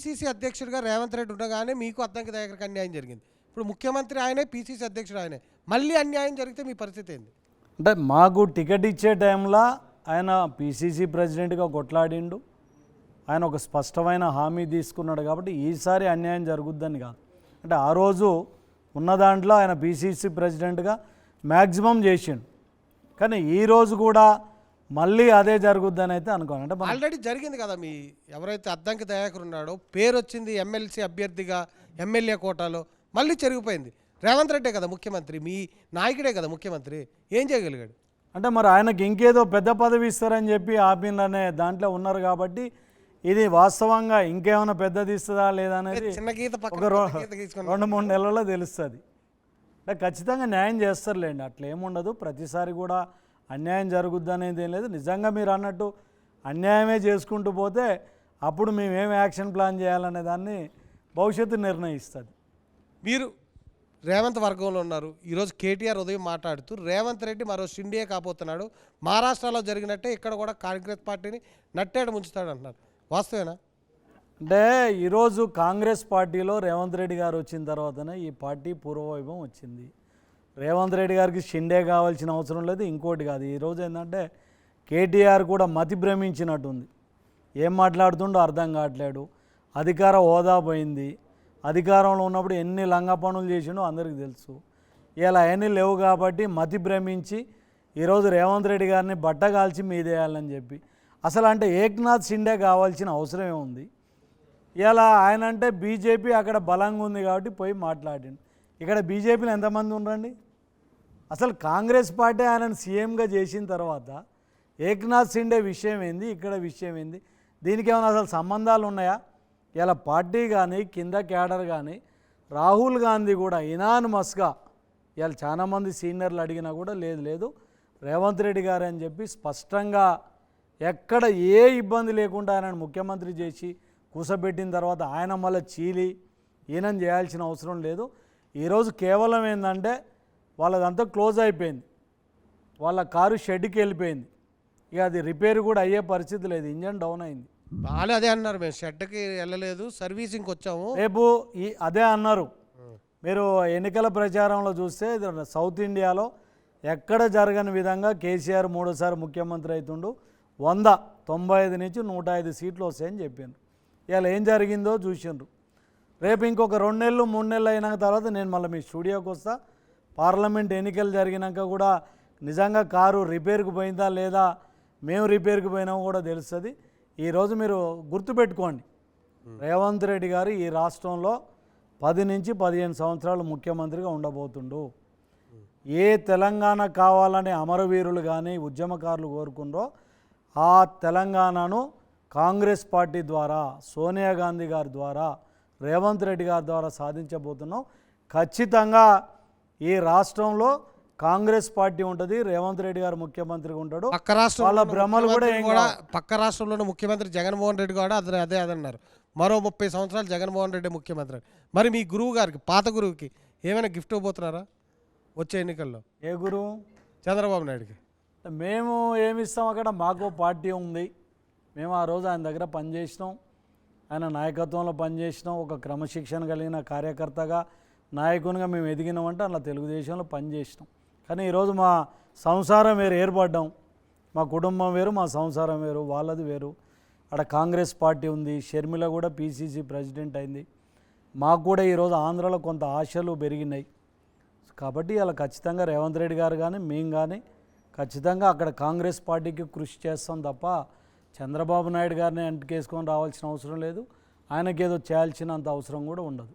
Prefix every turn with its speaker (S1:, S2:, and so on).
S1: PCC అధ్యక్షుడిగా రేవంత్ రెడ్డి ఉండగానే మీకు అద్దంకి దయాకర్కి అన్యాయం జరిగింది. ఇప్పుడు ముఖ్యమంత్రి ఆయనే, పీసీసీ అధ్యక్షుడు ఆయనే, మళ్ళీ అన్యాయం జరిగితే మీ పరిస్థితి ఏంది?
S2: అంటే మాకు టికెట్ ఇచ్చే టైంలో ఆయన పీసీసీ ప్రెసిడెంట్గా కొట్లాడిండు. ఆయన ఒక స్పష్టమైన హామీ తీసుకున్నాడు కాబట్టి ఈసారి అన్యాయం జరుగుద్దని కాదు. అంటే ఆ రోజు ఉన్న దాంట్లో ఆయన పీసీసీ ప్రెసిడెంట్గా మ్యాక్సిమం చేసిండు. కానీ ఈరోజు కూడా మళ్ళీ అదే జరుగుద్దని అయితే అనుకోను. అంటే
S1: ఆల్రెడీ జరిగింది కదా. మీ ఎవరైతే అద్దంకి దయాకర్ ఉన్నాడో పేరు వచ్చింది ఎమ్మెల్సీ అభ్యర్థిగా ఎమ్మెల్యే కోటాలో, మళ్ళీ జరిగిపోయింది. రేవంత్ రెడ్డే కదా ముఖ్యమంత్రి, మీ నాయకుడే కదా ముఖ్యమంత్రి, ఏం చేయగలిగాడు?
S2: అంటే మరి ఆయనకి ఇంకేదో పెద్ద పదవి ఇస్తారని చెప్పి ఆపిన్లనే దాంట్లో ఉన్నారు కాబట్టి ఇది వాస్తవంగా ఇంకేమైనా పెద్దది ఇస్తుందా లేదా అనేది
S1: చిన్న గీత
S2: ఒక 2-3 నెలల్లో తెలుస్తుంది. అంటే ఖచ్చితంగా న్యాయం చేస్తారులేండి, అట్లా ఏముండదు. ప్రతిసారి కూడా అన్యాయం జరుగుద్ది అనేది ఏం లేదు. నిజంగా మీరు అన్నట్టు అన్యాయమే చేసుకుంటూ పోతే అప్పుడు మేమేం యాక్షన్ ప్లాన్ చేయాలనే దాన్ని భవిష్యత్తు నిర్ణయిస్తుంది.
S1: మీరు రేవంత్ వర్గంలో ఉన్నారు. ఈరోజు కేటీఆర్ ఉదయం మాట్లాడుతూ రేవంత్ రెడ్డి మరో షిండే కాబోతున్నాడు, మహారాష్ట్రలో జరిగినట్టే ఇక్కడ కూడా కాంగ్రెస్ పార్టీని నట్టేట ముంచుతాడు అంటున్నారు. వాస్తవేనా?
S2: అంటే ఈరోజు కాంగ్రెస్ పార్టీలో రేవంత్ రెడ్డి గారు వచ్చిన తర్వాతనే ఈ పార్టీ పూర్వవైభవం వచ్చింది. రేవంత్ రెడ్డి గారికి షిండే కావాల్సిన అవసరం లేదు, ఇంకోటి కాదు. ఈరోజు ఏంటంటే కేటీఆర్ కూడా మతి భ్రమించినట్టుంది. ఏం మాట్లాడుతుండో అర్థం కావట్లేడు. అధికార హోదా పోయింది. అధికారంలో ఉన్నప్పుడు ఎన్ని లంగా పనులు చేసిండో అందరికీ తెలుసు. ఇలా అవన్నీ లేవు కాబట్టి మతి భ్రమించి ఈరోజు రేవంత్ రెడ్డి గారిని బట్టగాల్చి మీదేయాలని చెప్పి, అసలు అంటే ఏక్నాథ్ షిండే కావాల్సిన అవసరం ఏముంది? ఇలా ఆయన అంటే బీజేపీ అక్కడ బలంగా ఉంది కాబట్టి పోయి మాట్లాడిండు. ఇక్కడ బీజేపీలో ఎంతమంది ఉండండి? అసలు కాంగ్రెస్ పార్టీ ఆయనను సీఎంగా చేసిన తర్వాత ఏక్నాథ్ షిండే విషయం ఏంది, ఇక్కడ విషయం ఏంది? దీనికి ఏమైనా అసలు సంబంధాలు ఉన్నాయా? ఇలా పార్టీ కానీ కింద క్యాడర్ కానీ రాహుల్ గాంధీ కూడా ఇనానిమస్గా ఇలా చాలామంది సీనియర్లు అడిగినా కూడా లేదు రేవంత్ రెడ్డి గారు అని చెప్పి స్పష్టంగా ఎక్కడ ఏ ఇబ్బంది లేకుండా ఆయనను ముఖ్యమంత్రి చేసి కూసబెట్టిన తర్వాత ఆయన మళ్ళీ చీలి ఈయనని చేయాల్సిన అవసరం లేదు. ఈరోజు కేవలం ఏంటంటే వాళ్ళదంతా క్లోజ్ అయిపోయింది, వాళ్ళ కారు షెడ్కి వెళ్ళిపోయింది. ఇక అది రిపేర్ కూడా అయ్యే పరిస్థితి లేదు, ఇంజన్ డౌన్ అయింది.
S1: వాళ్ళు అదే అన్నారు, మేము షెడ్కి వెళ్ళలేదు, సర్వీసింగ్కి వచ్చాము
S2: రేపు అదే అన్నారు. మీరు ఎన్నికల ప్రచారంలో చూస్తే సౌత్ ఇండియాలో ఎక్కడ జరగని విధంగా కేసీఆర్ 3సారి ముఖ్యమంత్రి అవుతుండు, 95 నుంచి 105 సీట్లు వస్తాయని చెప్పాను. ఇలా ఏం జరిగిందో చూసిండ్రు. రేపు ఇంకొక 2 నెలలు 3 నెలలు అయిన తర్వాత నేను మళ్ళీ మీ స్టూడియోకి వస్తా. పార్లమెంట్ ఎన్నికలు జరిగినాక కూడా నిజంగా కారు రిపేర్కి పోయిందా లేదా, మేము రిపేర్కి పోయినామో కూడా తెలుస్తుంది. ఈరోజు మీరు గుర్తుపెట్టుకోండి, రేవంత్ రెడ్డి గారు ఈ రాష్ట్రంలో 10 నుంచి 15 సంవత్సరాలు ముఖ్యమంత్రిగా ఉండబోతుండు. ఏ తెలంగాణ కావాలని అమరవీరులు కానీ ఉద్యమకారులు కోరుకుందో ఆ తెలంగాణను కాంగ్రెస్ పార్టీ ద్వారా, సోనియా గాంధీ గారి ద్వారా, రేవంత్ రెడ్డి గారి ద్వారా సాధించబోతున్నాం. ఖచ్చితంగా ఈ రాష్ట్రంలో కాంగ్రెస్ పార్టీ ఉంటుంది, రేవంత్ రెడ్డి గారు ముఖ్యమంత్రిగా ఉంటాడు. వాళ్ళ భ్రమలు కూడా
S1: పక్క రాష్ట్రంలోనే ముఖ్యమంత్రి జగన్మోహన్ రెడ్డి కూడా అదే అన్నారు, మరో 30 సంవత్సరాలు జగన్మోహన్ రెడ్డి ముఖ్యమంత్రి. మరి మీ గురువు గారికి, పాత గురువుకి ఏమైనా గిఫ్ట్ ఇవ్వబోతున్నారా వచ్చే ఎన్నికల్లో?
S2: ఏ గురువు?
S1: చంద్రబాబు నాయుడుకి.
S2: మేము ఏమిస్తాం, అక్కడ మాకు పార్టీ ఉంది. మేము ఆ రోజు ఆయన దగ్గర పనిచేసినాం, ఆయన నాయకత్వంలో పనిచేసినాం. ఒక క్రమశిక్షణ కలిగిన కార్యకర్తగా, నాయకునిగా మేము ఎదిగినామంటే అలా తెలుగుదేశంలో పనిచేసినాం. కానీ ఈరోజు మా సంసారం వేరు ఏర్పడ్డాం. మా కుటుంబం వేరు, మా సంసారం వేరు, వాళ్ళది వేరు. అక్కడ కాంగ్రెస్ పార్టీ ఉంది, షర్మిల కూడా పీసీసీ ప్రెసిడెంట్ అయింది. మాకు కూడా ఈరోజు ఆంధ్రాలో కొంత ఆశలు పెరిగినాయి కాబట్టి అలా ఖచ్చితంగా రేవంత్ రెడ్డి గారు కానీ మేము కానీ ఖచ్చితంగా అక్కడ కాంగ్రెస్ పార్టీకి కృషి చేస్తాం తప్ప చంద్రబాబు నాయుడు గారిని అంటికేసుకొని రావాల్సిన అవసరం లేదు. ఆయనకేదో చేయాల్సినంత అవసరం కూడా ఉండదు.